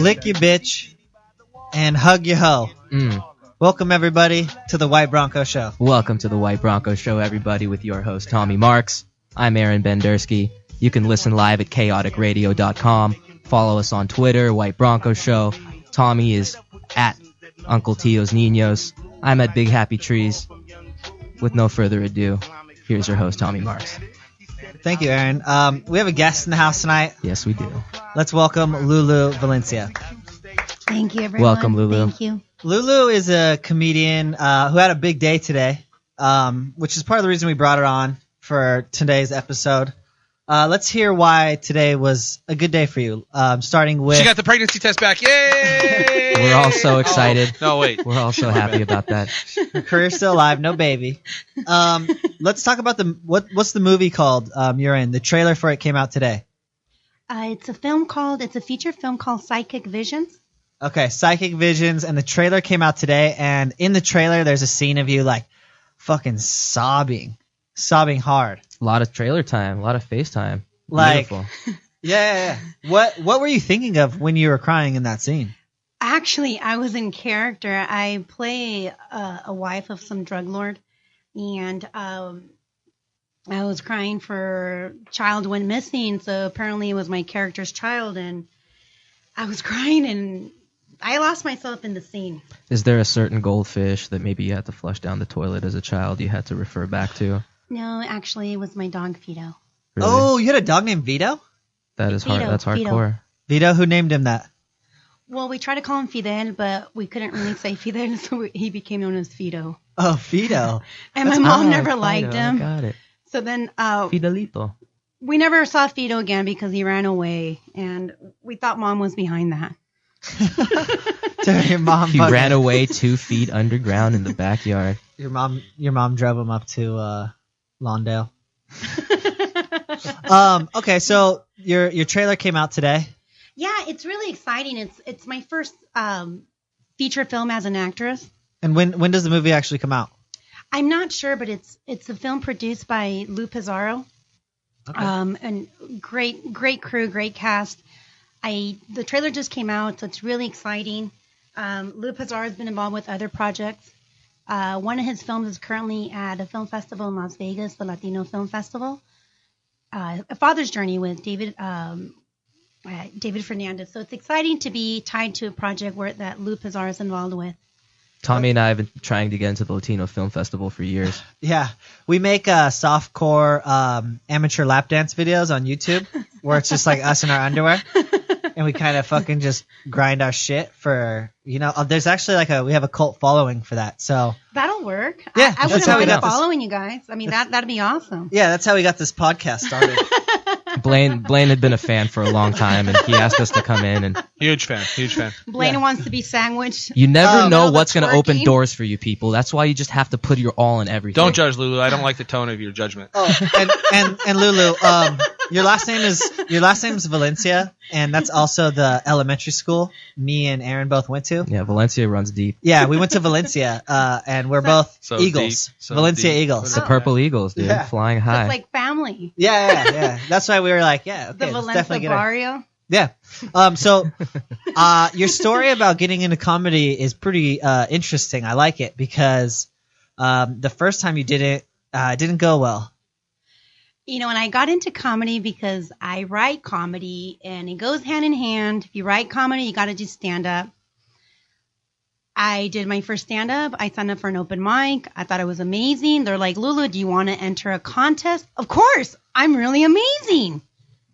lick your bitch, and hug your hoe. Welcome, everybody, to the White Bronco Show. Welcome to the White Bronco Show, everybody, with your host, Tommy Marks. I'm Aaron Bendersky. You can listen live at chaoticradio.com. Follow us on Twitter, White Bronco Show. Tommy is at Uncle Tio's Niños. I'm at Big Happy Trees. With no further ado, here's your host, Tommy Marks. Thank you, Aaron. We have a guest in the house tonight. Yes, we do. Let's welcome Lulu Valencia. Thank you, everyone. Welcome, Lulu. Thank you. Lulu is a comedian who had a big day today, which is part of the reason we brought her on for today's episode. Let's hear why today was a good day for you. Starting with... She got the pregnancy test back. Yay! We're all so excited. No, wait. We're all so happy about that. Her career's still alive, no baby. Let's talk about what's the movie called you're in? The trailer for it came out today. It's a feature film called Psychic Visions. Okay, Psychic Visions, and the trailer came out today, and in the trailer there's a scene of you like fucking sobbing hard. A lot of trailer time, a lot of FaceTime. Like, beautiful. Yeah. What were you thinking of when you were crying in that scene? Actually, I was in character. I play a wife of some drug lord, and I was crying for child went missing, so apparently it was my character's child, and I was crying, and I lost myself in the scene. Is there a certain goldfish that maybe you had to flush down the toilet as a child you had to refer back to? No, actually, it was my dog, Vito. Really? Oh, you had a dog named Vito? That is hard. Vito, That's hardcore. Vito, who named him that? Well, we tried to call him Fidel, but we couldn't really say Fidel, so he became known as Fido. Oh, Fido. And my mom never liked him. Got it. So then Fidelito. we never saw Fido again because he ran away, and we thought Mom was behind that. Your mom. He ran away 2 feet underground in the backyard. Your mom drove him up to Lawndale. Okay, so your trailer came out today. Yeah, it's really exciting. It's my first feature film as an actress. And when does the movie actually come out? I'm not sure, but it's a film produced by Lou Pizarro. Okay. And great crew, great cast. The trailer just came out, so it's really exciting. Lou Pizarro has been involved with other projects. One of his films is currently at a film festival in Las Vegas, the Latino Film Festival. A Father's Journey with David Fernandez. So it's exciting to be tied to a project that Lou Pizarro is involved with. Tommy and I have been trying to get into the Latino Film Festival for years. Yeah, we make softcore amateur lap dance videos on YouTube where it's just like us in our underwear. And we kind of fucking just grind our shit for, there's actually we have a cult following for that. So that'll work. Yeah, I that's wouldn't how we mind got following you guys. I mean, that'd be awesome. Yeah, that's how we got this podcast started. Blaine had been a fan for a long time, and he asked us to come in. And Huge fan. Blaine wants to be sandwiched. you never know what's going to twerking. open doors for you people. That's why you just have to put your all in everything. Don't judge, Lulu. I don't like the tone of your judgment. Oh, and Lulu, your last name is Valencia, and that's also the elementary school me and Aaron both went to. Yeah, Valencia runs deep. Yeah, we went to Valencia, and we're both So Eagles. deep, so Valencia deep. Eagles. The Purple Eagles, dude, Yeah. flying So high. it's like family. Yeah. That's why we were like, yeah, okay, The let's Valencia definitely get her. Barrio. Yeah. So your story about getting into comedy is pretty interesting. I like it because the first time you did it didn't go well. And I got into comedy because I write comedy, and it goes hand in hand. If you write comedy, you got to do stand-up. I did my first stand-up. I signed up for an open mic. I thought it was amazing. They're like, Lulu, do you want to enter a contest? Of course. I'm really amazing.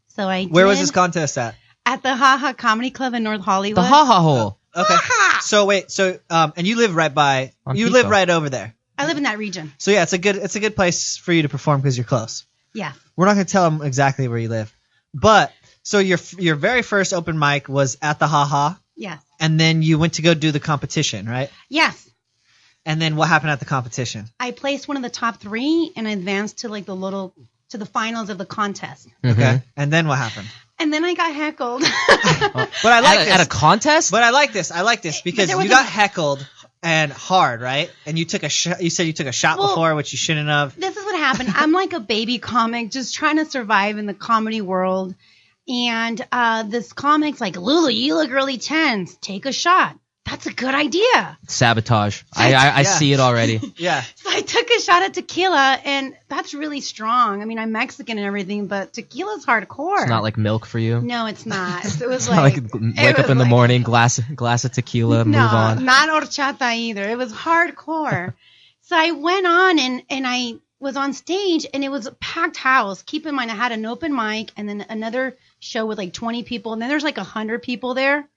So I did. Where was this contest at? At the Ha Ha Comedy Club in North Hollywood. The Ha Ha Hole. Okay. So wait, and you live live right over there. I live in that region. So yeah, it's a good place for you to perform because you're close. Yeah. We're not going to tell them exactly where you live. But so your very first open mic was at the Ha Ha, Yes. and then you went to go do the competition, right? Yes. And then what happened at the competition? I placed one of the top 3 and advanced to the finals of the contest. Okay. And then what happened? And then I got heckled. But I like this. At a contest? But I like this because there was you got heckled and hard, right? And you took a shot. You said you took a shot before, which you shouldn't have. This is what happened. I'm like a baby comic just trying to survive in the comedy world. And this comic's like, Lulu, you look really tense. Take a shot. That's a good idea. Sabotage. I see it already. Yeah. So I took a shot of tequila, and that's really strong. I mean, I'm Mexican and everything, but tequila's hardcore. It's not like milk for you. No, it's not. It was It's not like, wake up in the morning, glass of tequila, move on. No, not horchata either. It was hardcore. So I went on and I was on stage, and it was a packed house. Keep in mind, I had an open mic and then another show with like 20 people, and then there's like 100 people there.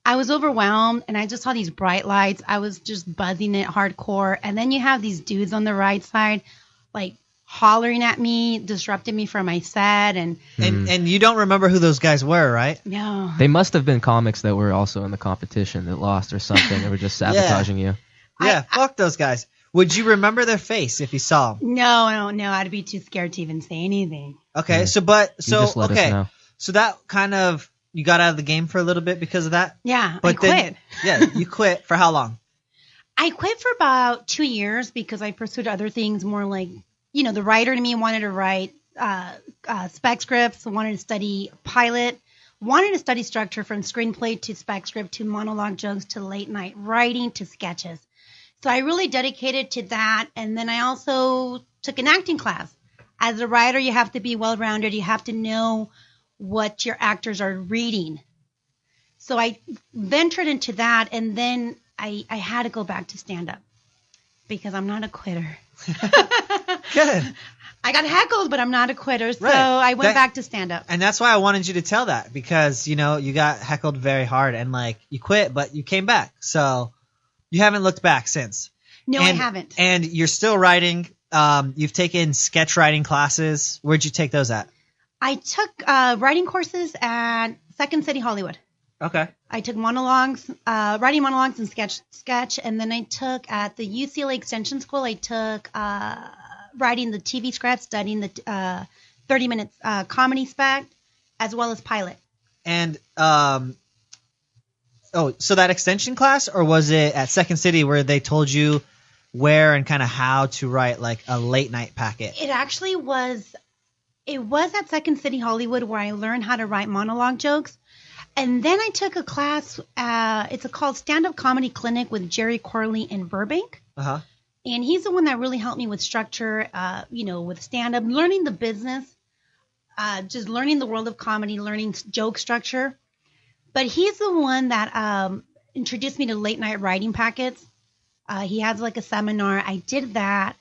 I was overwhelmed, and I just saw these bright lights. I was just buzzing it hardcore. And then you have these dudes on the right side, like hollering at me, disrupting me from my set. And you don't remember who those guys were, right? no. They must have been comics that were also in the competition that lost or something. They were just sabotaging you. Yeah, fuck those guys. Would you remember their face if you saw them? No. I'd be too scared to even say anything. Okay, Yeah. so just let us know. So that kind of, you got out of the game for a little bit because of that? Yeah, But I quit. Yeah, you quit for how long? I quit for about 2 years because I pursued other things more like, the writer in me wanted to write spec scripts, wanted to study pilot, wanted to study structure from screenplay to spec script to monologue jokes to late night writing to sketches. So I really dedicated to that. And then I also took an acting class. As a writer, you have to be well-rounded. You have to know what your actors are reading. So I ventured into that, and then I had to go back to stand-up because I'm not a quitter. Good. I got heckled, but I'm not a quitter, so Right. I went back to stand-up. And that's why I wanted you to tell that because, you got heckled very hard and, like, you quit, but you came back. So you haven't looked back since. No, I haven't. And you're still writing. You've taken sketch writing classes. Where'd you take those at? I took writing courses at Second City Hollywood. Okay. I took monologues, writing monologues and sketch, and then I took at the UCLA Extension School. I took writing the TV script, studying the 30 minutes comedy spec, as well as pilot. And so that extension class, or was it at Second City where they told you where and kind of how to write like a late night packet? It actually was. It was at Second City Hollywood where I learned how to write monologue jokes. And then I took a class, it's called Stand-Up Comedy Clinic with Jerry Corley in Burbank. Uh-huh. And he's the one that really helped me with structure, with stand-up, learning the business, just learning the world of comedy, learning joke structure. But he's the one that introduced me to late night writing packets. He has like a seminar. I did that.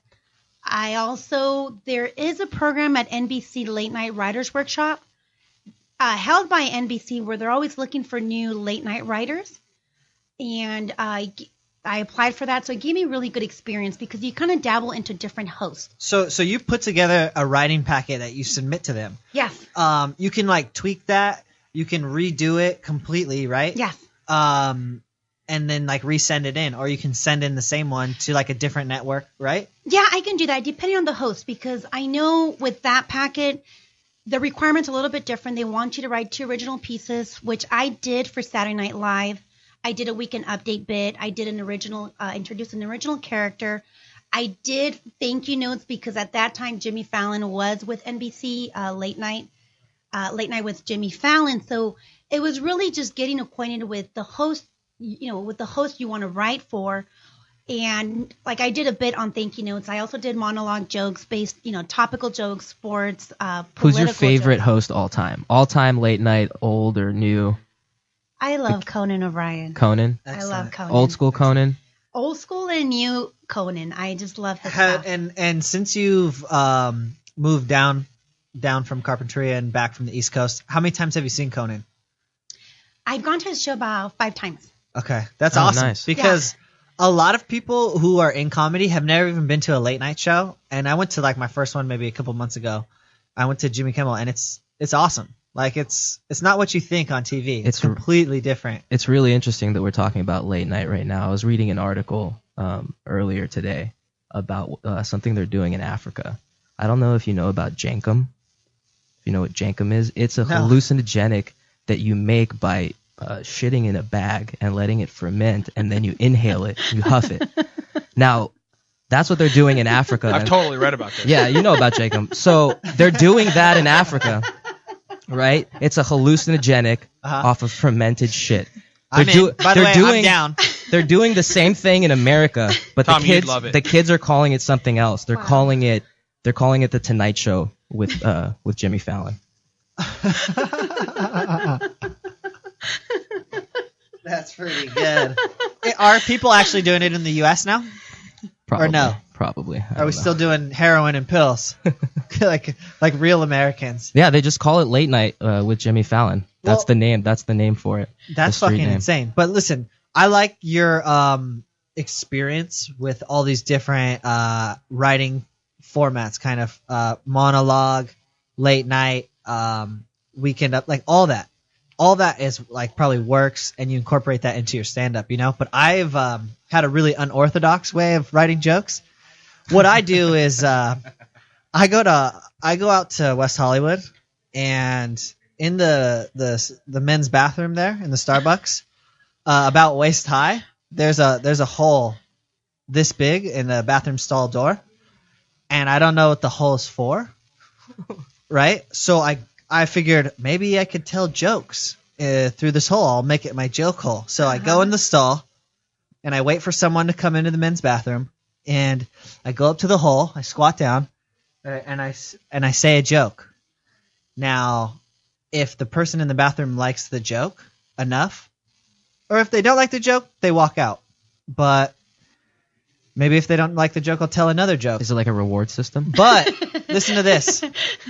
There is a program at NBC Late Night Writers Workshop held by NBC where they're always looking for new late night writers. And I applied for that. So it gave me really good experience because you kind of dabble into different hosts. So you put together a writing packet that you submit to them. Yes. You can like tweak that. You can redo it completely, right? Yes. And then like resend it in, or you can send in the same one to like a different network, right? Yeah, I can do that depending on the host because I know with that packet, the requirement's a little bit different. They want you to write 2 original pieces, which I did for Saturday Night Live. I did a weekend update bit. I did introduce an original character. I did thank you notes because at that time Jimmy Fallon was with NBC late night with Jimmy Fallon. So it was really just getting acquainted with the host, with the host you want to write for. And like I did a bit on thank you notes. I also did monologue jokes based, topical jokes, sports, Who's your political favorite jokes. host all time? All time late night, old or new? I love Conan O'Brien. Conan? I love Conan. Old school Conan? Old school and new Conan. I just love his stuff. And since you've moved down from Carpinteria and back from the East Coast, how many times have you seen Conan? I've gone to his show about 5 times. Okay, that's Oh, awesome. nice. Because a lot of people who are in comedy have never even been to a late night show, and I went to like my first one maybe a couple months ago. I went to Jimmy Kimmel, and it's awesome. Like it's not what you think on TV. It's completely different. It's really interesting that we're talking about late night right now. I was reading an article earlier today about something they're doing in Africa. I don't know if you know about jankum. If you know what jankum is, it's a hallucinogenic that you make by shitting in a bag and letting it ferment, and then you inhale it, you huff it. Now, that's what they're doing in Africa. I've totally read about this. Yeah, you know about jankum. So they're doing that in Africa. right? It's a hallucinogenic off of fermented shit. By the way, I'm down. They're doing the same thing in America, but Tom, you'd love the it. kids are calling it something else. They're calling it the Tonight Show with Jimmy Fallon. That's pretty good. Are people actually doing it in the U.S. now? Probably, Or no? Probably. Are we still doing heroin and pills? like real Americans. Yeah, they just call it Late Night with Jimmy Fallon. That's Well, the name. That's the name for it. That's the street fucking name. insane. But listen, I like your experience with all these different writing formats, kind of monologue, late night, weekend up, like all that. All that is like probably works, and you incorporate that into your stand-up, you know. But I've had a really unorthodox way of writing jokes. What I do is I go out to West Hollywood, and in the men's bathroom there in the Starbucks, about waist high, there's a hole this big in the bathroom stall door, and I don't know what the hole's for, right? So I figured maybe I could tell jokes through this hole. I'll make it my joke hole. So I go in the stall, and I wait for someone to come into the men's bathroom, and I go up to the hole, I squat down, and I say a joke. Now, if the person in the bathroom likes the joke enough, or if they don't like the joke, they walk out. But maybe if they don't like the joke, I'll tell another joke. Is it like a reward system? But listen to this.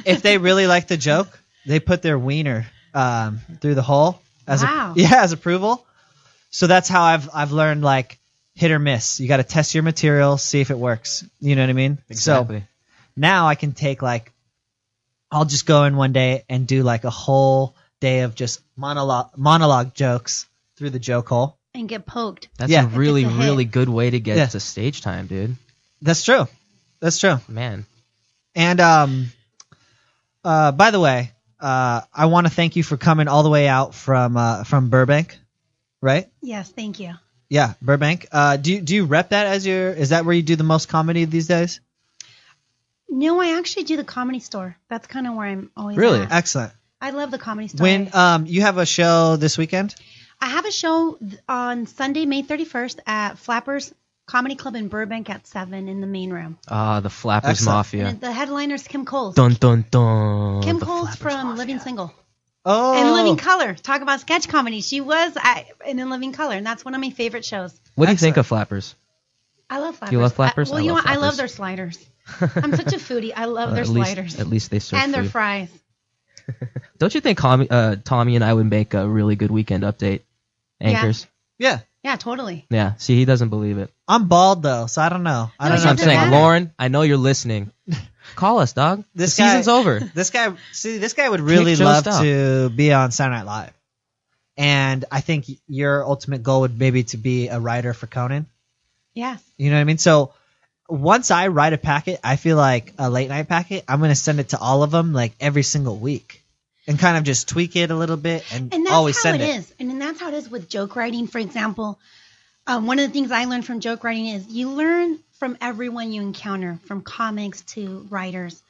If they really like the joke, they put their wiener through the hole as as approval. So that's how I've learned, like, hit or miss. You got to test your material, see if it works. You know what I mean? Exactly. So now I can take, like, I'll just go in one day and do like a whole day of just monologue jokes through the joke hole. And get poked. That's a really, really good way to get to stage time, dude. That's true. That's true. Man. And by the way, I want to thank you for coming all the way out from Burbank, right? Yes, thank you. Yeah, Burbank. Do you rep that as is that where you do the most comedy these days? No, I actually do the Comedy Store. That's kind of where I'm always Really? at. Excellent. I love the Comedy Store. When you have a show this weekend? I have a show on Sunday, May 31st at Flappers Comedy Club in Burbank at 7 in the main room. The Flappers Excellent. Mafia. And the headliner's Kim Coles. Dun, dun, dun. Kim The Coles Flappers from Mafia. Living Single. Oh. And Living Color. Talk about sketch comedy. She was in Living Color, and that's one of my favorite shows. What do you think Excellent. of Flappers? I love Flappers. You love Flappers? Well, I you know love what? I love Flappers. their sliders. I'm such a foodie. I love their sliders. At least they serve and their food. fries. Don't you think Tommy and I would make a really good weekend update anchors? Yeah. Yeah, totally. Yeah. See, he doesn't believe it. I'm bald though, so I don't know. I don't No, know. That's what I'm doesn't saying. matter. Lauren, I know you're listening. Call us, dog. The season's over. This guy would really Joe love Stout. to be on Saturday Night Live. And I think your ultimate goal would maybe to be a writer for Conan. Yes. You know what I mean? So once I write a packet, I feel like a late night packet, I'm going to send it to all of them like every single week and kind of just tweak it a little bit and And that's always how send it it. is. And then that's how it is with joke writing. For example, one of the things I learned from joke writing is you learn from everyone you encounter, from comics to writers.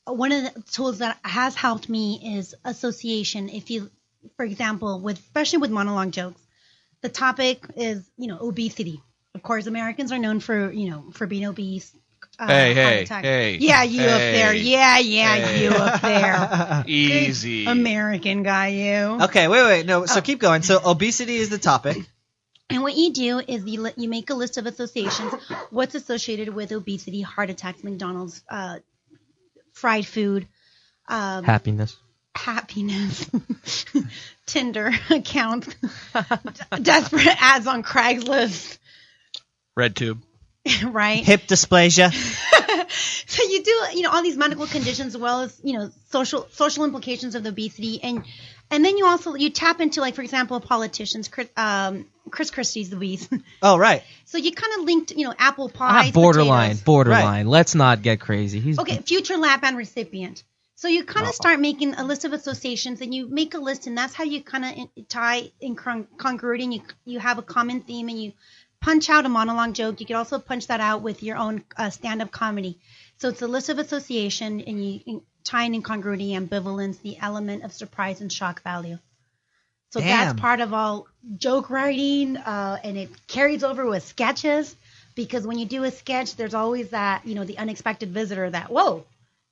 One of the tools that has helped me is association. If you, for example, especially with monologue jokes, the topic is, obesity. Of course, Americans are known for being obese. Hey, heart hey, attack. hey. Yeah, you up there. Hey. Yeah, Hey. you up there. Easy. American guy, you. Okay, wait. No, so keep going. So obesity is the topic. And what you do is you make a list of associations. What's associated with obesity, heart attacks, McDonald's, fried food, Happiness. happiness, Tinder accounts, desperate ads on Craigslist, Red tube. right? Hip dysplasia. So you do, all these medical conditions as well as, social implications of the obesity. And then you tap into, like, for example, politicians, Chris Christie's obese. Oh, right. So you kind of linked, apple pie. Borderline. potatoes. Borderline. Let's not get crazy. He's Okay, future lap band recipient. So you kind of start making a list of associations, and you make a list, and that's how you kind of tie in congruity, and you have a common theme, and you punch out a monologue joke. You could also punch that out with your own stand-up comedy. So it's a list of association, and tying incongruity, ambivalence, the element of surprise and shock value. So Damn. that's part of all joke writing, and it carries over with sketches, because when you do a sketch, there's always that, the unexpected visitor that, whoa,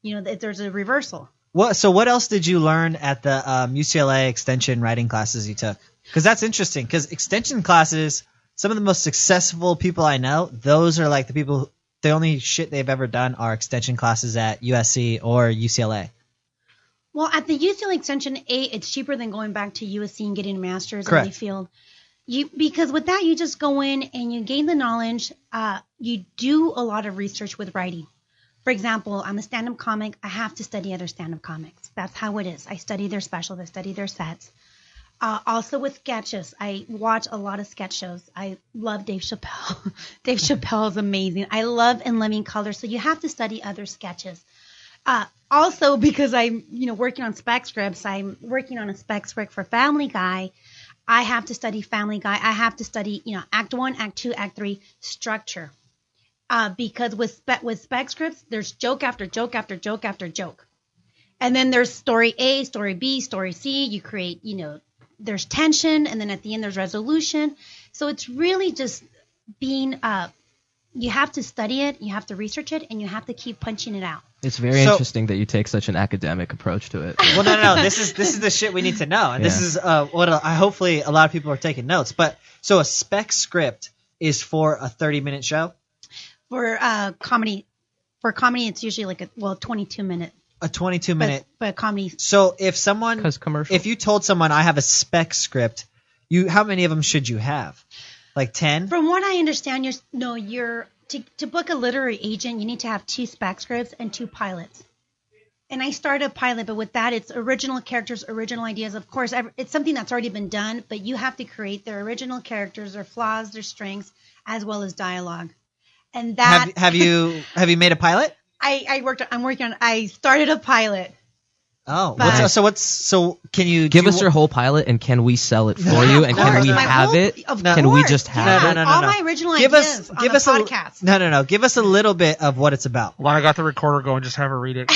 there's a reversal. So what else did you learn at the UCLA extension writing classes you took? Because that's interesting, because extension classes, some of the most successful people I know, those are like the only shit they've ever done are extension classes at USC or UCLA. Well, at the UCLA Extension, it's cheaper than going back to USC and getting a master's Correct. in the field. Because with that, you just go in and you gain the knowledge. You do a lot of research with writing. For example, I'm a stand-up comic. I have to study other stand-up comics. That's how it is. I study their specials. I study their sets. Also with sketches, I watch a lot of sketch shows. I love Dave Chappelle. Dave Chappelle is amazing. I love In Living Color. So you have to study other sketches. Also, because I'm, working on spec scripts, I'm working on a spec script for Family Guy. I have to study Family Guy. I have to study, Act 1, Act 2, Act 3 structure. Because with spec scripts, there's joke after joke after joke after joke. And then there's story A, story B, story C. You create, there's tension, and then at the end there's resolution. So it's really just being, you have to study it, you have to research it, and you have to keep punching it out. It's very interesting that you take such an academic approach to it. Well, no. This is the shit we need to know, and this is what hopefully a lot of people are taking notes. But so a spec script is for a 30-minute show. For comedy, it's usually like a 22-minute. A 22-minute. But comedy. So if you told someone I have a spec script, how many of them should you have? Like 10? From what I understand, to book a literary agent, you need to have 2 spec scripts and 2 pilots. And I started a pilot, but with that, it's original characters, original ideas. Of course, it's something that's already been done, but you have to create their original characters, their flaws, their strengths, as well as dialogue. And that have you made a pilot? I started a pilot. Oh, But- so can you Give us your whole pilot, and can we sell it for you? And can we have it? Can we just have it? No. All my original give ideas us on the podcast. No. Give us a little bit of what it's about. When I got the recorder going, just have her read it.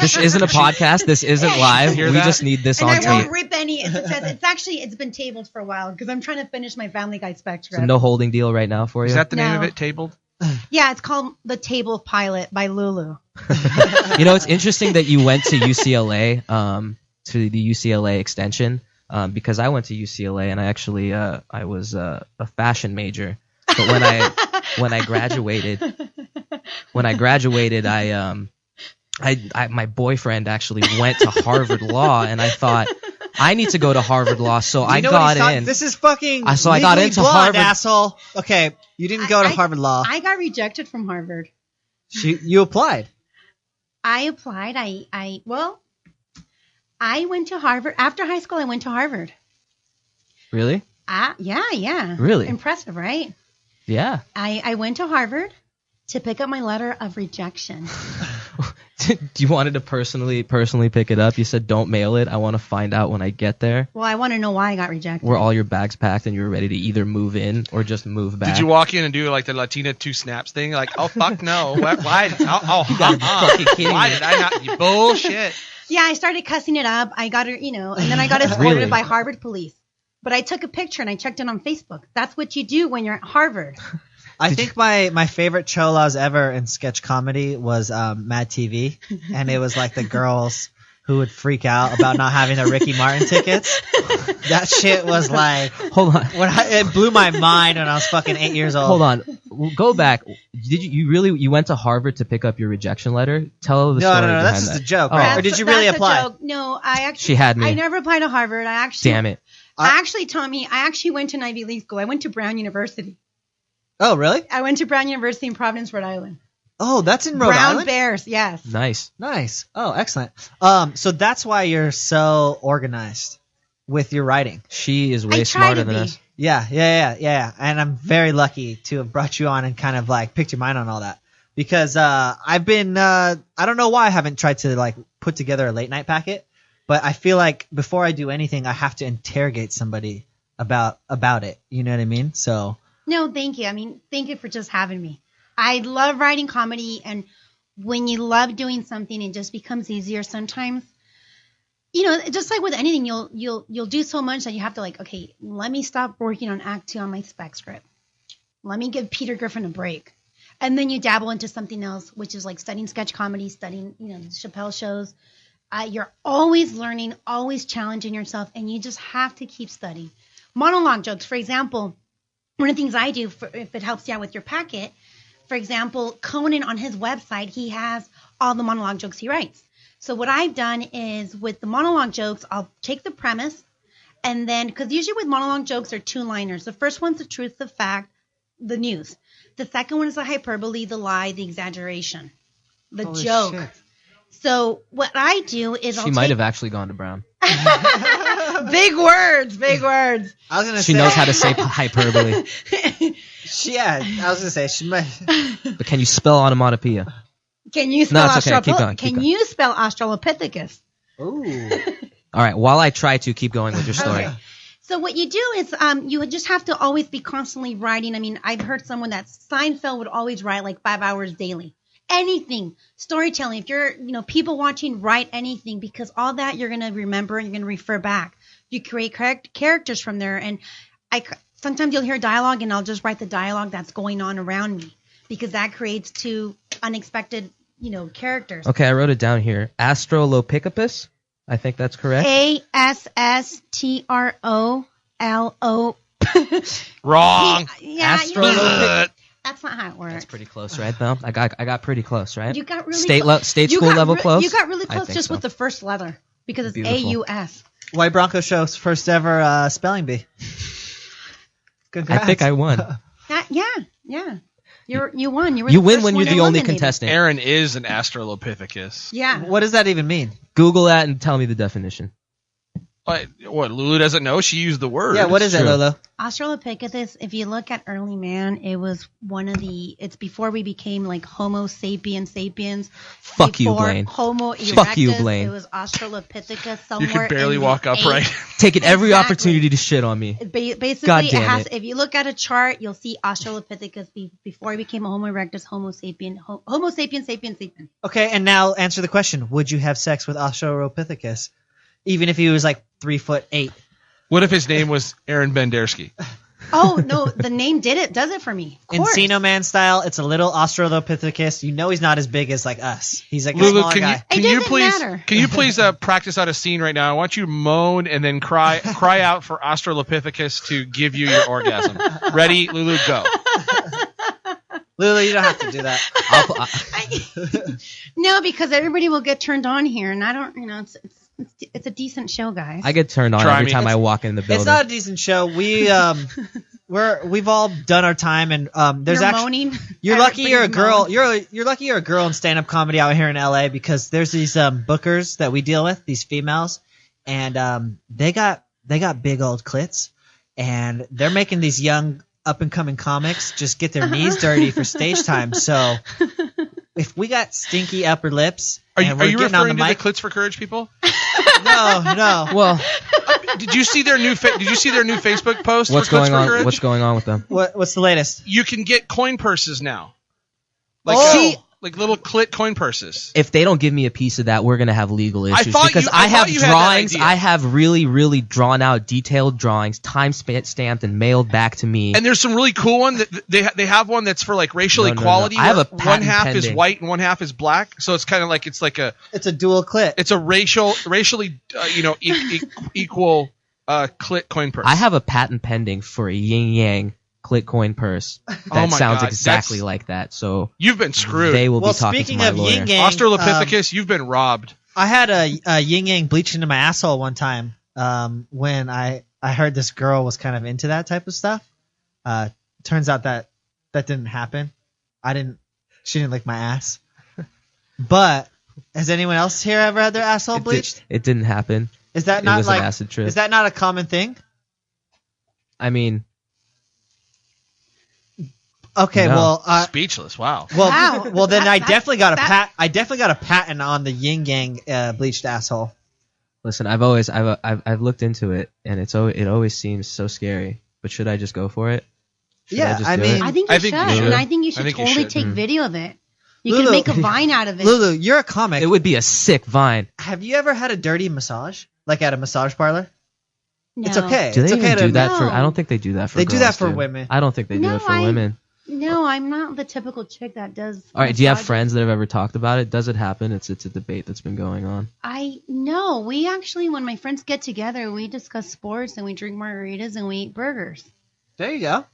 This isn't a podcast. This isn't live. Hear We that? just need this And on I tape. won't rip any. It's been tabled for a while because I'm trying to finish my Family Guy spec So script. no holding deal right now for you. Is that the name No. of it, tabled? Yeah, it's called The Table Pilot by Lulu. It's interesting that you went to UCLA, to the UCLA extension, because I went to UCLA and I actually I was a fashion major, but when I graduated, my boyfriend actually went to Harvard Law, and I thought I need to go to Harvard Law, so I got in. This is fucking. So I got legally into blonde, Harvard. asshole. Okay, you didn't go to Harvard Law. I got rejected from Harvard. You applied. I applied. I went to Harvard. After high school, I went to Harvard. Really? Yeah. Really? Impressive, right? Yeah. I went to Harvard to pick up my letter of rejection. Do you wanted to personally pick it up? You said don't mail it. I want to find out when I get there. Well, I want to know why I got rejected. Were all your bags packed and you were ready to either move in or just move back? Did you walk in and do like the Latina 2 snaps thing? Like, oh fuck no! Why? You gotta be fucking kidding Why me. did I not? You bullshit. Yeah, I started cussing it up. I got her, and then I got escorted Really? by Harvard police. But I took a picture and I checked it on Facebook. That's what you do when you're at Harvard. I think my favorite cholas ever in sketch comedy was Mad TV, and it was like the girls who would freak out about not having their Ricky Martin tickets. That shit was like, Hold on. it blew my mind when I was fucking 8 years old. Hold on. Go back. Did you went to Harvard to pick up your rejection letter? Tell the story. No, that's behind just that. a joke, Oh. right? Or did you really That's a apply? joke. No, I actually. She had me. I never applied to Harvard. Damn it. Tommy, I actually went to an Ivy League school. I went to Brown University. Oh, really? I went to Brown University in Providence, Rhode Island. Oh, that's in Rhode Brown Island? Bears, yes. Nice. Nice. Oh, excellent. So that's why you're so organized with your writing. She is I way try smarter to than be. us. Yeah. And I'm very lucky to have brought you on and kind of like picked your mind on all that. Because I've been, I don't know why I haven't tried to like put together a late night packet, but I feel like before I do anything, I have to interrogate somebody about it. You know what I mean? So. No, thank you. I mean, thank you for just having me. I love writing comedy, and when you love doing something, it just becomes easier sometimes. You know, just like with anything, you'll do so much that you have to like, okay, let me stop working on Act 2 on my spec script. Let me give Peter Griffin a break. And then you dabble into something else, which is like studying sketch comedy, studying, you know, Chappelle shows. You're always learning, always challenging yourself, and you just have to keep studying. Monologue jokes, for example, one of the things I do, if it helps you out with your packet, for example, Conan on his website, he has all the monologue jokes he writes. So what I've done is with the monologue jokes, I'll take the premise, and then, because usually with monologue jokes are two-liners. The first one's the truth, the fact, the news. The second one is the hyperbole, the lie, the exaggeration, the Holy joke. shit. So what I do is She might have actually gone to Brown. big words, big words. I was gonna She say knows how to say hyperbole. I was gonna say she might. But can you spell onomatopoeia? Can you spell No, it's okay. Keep going, keep Can going. you spell Australopithecus? Ooh. All right. While I try to keep going with your story. Okay. So what you do is you would just have to always be constantly writing. I mean, I've heard someone that Seinfeld would always write like 5 hours daily. Anything, storytelling. If you're, you know, people watching, write anything, because all that you're going to remember and you're going to refer back. You create characters from there. And sometimes you'll hear dialogue and I'll just write the dialogue that's going on around me, because that creates two unexpected, you know, characters. Okay, I wrote it down here. Australopithecus. I think that's correct. ASSTROLO. Wrong. Yeah, you know, Ugh. that's not how it works. That's pretty close, right, though? I got pretty close, right? You got really State school level close. You got really I close think just so. with the first letter, because it's Beautiful. AUS. White Bronco Show's first ever spelling bee. Congrats. I think I won. Yeah. You won. You were You the win first when you're one the only eliminated. contestant. Aaron is an Australopithecus. Yeah. What does that even mean? Google that and tell me the definition. What? Lulu doesn't know. She used the word. Yeah, what is it, true. Lolo? Australopithecus, if you look at early man, it was it's before we became like Homo sapiens. Fuck you, Before Blaine. Homo erectus, Fuck you, Blaine. It was Australopithecus You somewhere. can barely in the walk upright. Taking every Exactly. opportunity to shit on me. Basically, God it damn has. it. If you look at a chart, you'll see Australopithecus before he became a Homo erectus, Homo sapien, Homo sapien. Okay, and now answer the question: would you have sex with Australopithecus, even if he was like 3'8"? What if his name was Aaron Bendersky? Oh no, the name does it for me. Of course. Encino Man style, it's a little Australopithecus. You know he's not as big as like us. He's like a Lulu, smaller can guy. It you doesn't please matter. practice out a scene right now? I want you to moan and then cry out for Australopithecus to give you your orgasm. Ready, Lulu, go. Lulu, you don't have to do that. No, because everybody will get turned on here, and I don't. You know, it's a decent show, guys. I get turned on Try every me. time I walk in the building. It's not a decent show. We've all done our time, and there's You're actually moaning. you're lucky you're a Everybody's girl. moaning. You're lucky you're a girl in stand up comedy out here in LA, because there's these bookers that we deal with, these females, and they got big old clits, and they're making these young up and coming comics just get their knees dirty for stage time. So if we got stinky upper lips, Are and we're you getting on referring the to the mic, Clits for Courage people? no. Well, Did you see their new Facebook post? what's for Clits going for on? Courage? What's going on with them? What's the latest? You can get coin purses now. Like Oh. like little clit coin purses. If they don't give me a piece of that, we're gonna have legal issues, thought because you- I I have thought you had that drawings. idea. I have really, really drawn out, detailed drawings, time stamped and mailed back to me. And there's some really cool one that they have one that's for like racial No, no, no. equality. I have where a one patent half is pending. white and one half is black. So it's kind of like it's It's a dual clit. a racially equal clit coin purse. I have a patent pending for a Yinyang clit coin purse that Oh my sounds God, exactly that's- like that. So You've been screwed. they will Well, be talking to speaking my of lawyer. yin yang, Australopithecus, you've been robbed. I had a yin yang bleached into my asshole one time when I heard this girl was kind of into that type of stuff. Turns out that didn't happen. She didn't lick my ass. But has anyone else here ever had their asshole bleached? It didn't happen. Is that It not was like an acid trip. Is that not a common thing? I mean, Okay, No. well, Speechless. Wow. Wow. well, then I That- definitely got a that- I definitely got a patent on the yin yang bleached asshole. listen, I've looked into it, and it always seems so scary. But should I just go for it? Should Yeah, just I do mean- it? I think you should, you should. and I think you should I think you totally should. take video of it. You Lulu, can make a vine out of it. Lulu, you're a comic. It would be a sick vine. Have you ever had a dirty massage, like at a massage parlor? No. It's okay. Do they it's okay even do that No. for? I don't think they do that for. They do that girls, for dude. women. I don't think they do No, it for women. No, I'm not the typical chick that does. All right. Do you have massages. friends that have ever talked about it? Does it happen? It's a debate that's been going on. No. We actually, when my friends get together, we discuss sports and we drink margaritas and we eat burgers. There you go.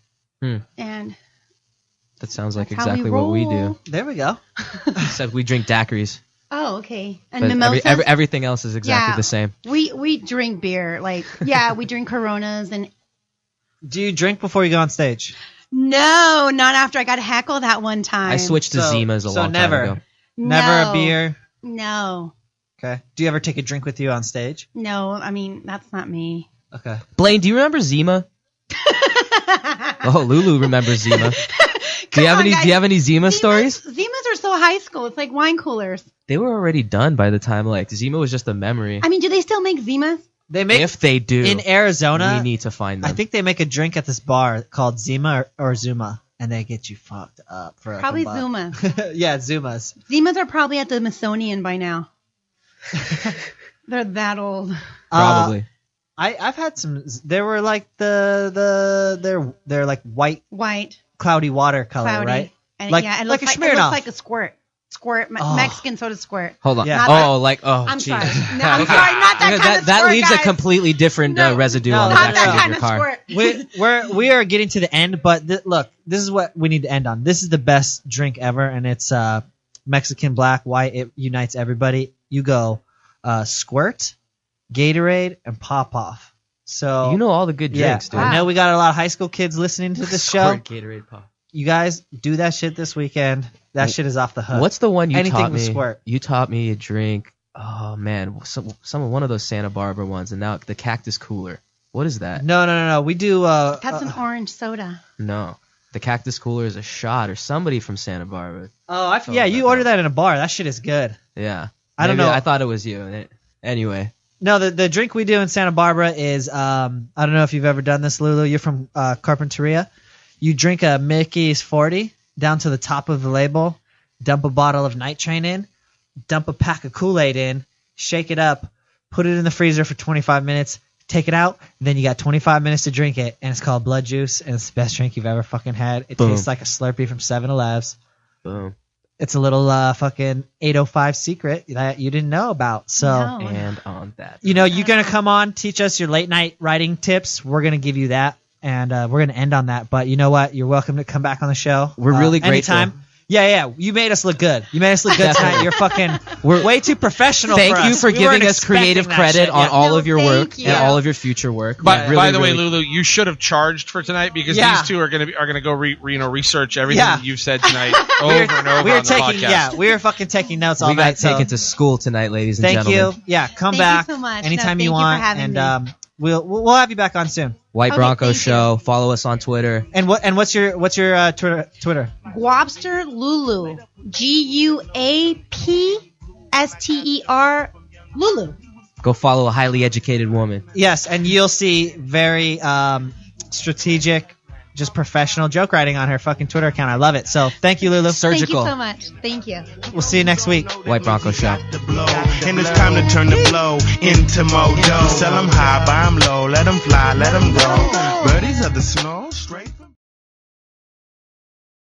And That sounds like That's how we exactly what we do. roll. There we go. Except we drink daiquiris. oh, okay. And But mimosas. everything else is exactly Yeah. the same. We drink beer. Like, we drink Coronas and Do you drink before you go on stage? no, not after I got heckled that one time. I switched to So- Zimas a so long never. time ago. Never No. a beer. No. Okay. Do you ever take a drink with you on stage? No, I mean, that's not me. Okay. Blaine, do you remember Zima? Oh, Lulu remembers Zima. Do you have any Zima stories? Zimas are so high school. It's like wine coolers. They were already done by the time Zima was just a memory. I mean, do they still make Zimas? They make If they do, in Arizona. we need to find them. I think they make a drink at this bar called Zima or Zuma, and they get you fucked up for Probably a buck. Zuma. Yeah, Zumas. Zimas are probably at the Smithsonian by now. They're that old. Probably. I've had some. They were like they're like white White, cloudy water color, cloudy. right? And Like- it like looks a like, it Smirnoff. looks like a squirt. Squirt. Oh. Mexican soda squirt. Hold on. Yeah. I'm geez. sorry. No, I'm sorry. Not that kind of that squirt, leaves guys. a completely different No. residue No, on the not Not back that seat of kind your of car. squirt. We are getting to the end, but look, this is what we need to end on. This is the best drink ever, and it's Mexican black white. It unites everybody. You go squirt, Gatorade, and pop off. So You know all the good yeah, drinks, dude. I know we got a lot of high school kids listening to this show. Squirt, Gatorade pop. You guys do that shit this weekend. That shit is off the hook. What's the one you Anything taught with me? squirt. You taught me a drink. Oh man, one of those Santa Barbara ones, and now the Cactus Cooler. What is that? No. We do. That's an orange soda. No, the Cactus Cooler is a shot, or somebody from Santa Barbara. Yeah, you order that in a bar. That shit is good. Yeah, I don't Maybe know. I thought it was you. Anyway, No, the drink we do in Santa Barbara is I don't know if you've ever done this, Lulu. You're from Carpinteria. You drink a Mickey's 40 down to the top of the label, dump a bottle of Night Train in, dump a pack of Kool-Aid in, shake it up, put it in the freezer for 25 minutes, take it out, then you got 25 minutes to drink it, and it's called Blood Juice, and it's the best drink you've ever fucking had. It Boom. tastes like a Slurpee from 7-Eleven. boom. It's a little fucking 805 secret that you didn't know about. So. No. And on that. You know, you're going to come on, teach us your late night writing tips. We're going to give you that, and we're going to end on that. But you know what? You're welcome to come back on the show. We're really grateful. Anytime. Yeah. You made us look good. You made us look good tonight. You're fucking way too professional Thank for you us. for We weren't giving us creative expecting that credit shit. on Yeah. all No, of your thank work you. and all of your future work. By the way, really- Lulu, you should have charged for tonight because Yeah. these two are gonna go research everything Yeah. that you've said tonight over and over we were on the taking, podcast. yeah, we were fucking taking notes all we got night. So taken to school tonight, ladies and thank gentlemen. you. Yeah, come Thank you back so much. No, anytime thank you you for want, having and me. we'll have you back on soon. White Okay, Bronco thank Show. Follow us on Twitter. And what's your Twitter? Guapster Lulu. GUAPSTER Lulu. Go follow a highly educated woman. Yes, and you'll see very strategic, just professional joke writing on her fucking Twitter account. I love it. So thank you, Lulu. Surgical. Thank you so much. Thank you. We'll see you next week. White Bronco Show. The blow. And it's time to turn the blow into more dough. Sell them high, buy them low, let them fly, let them go. Birdies of the snow.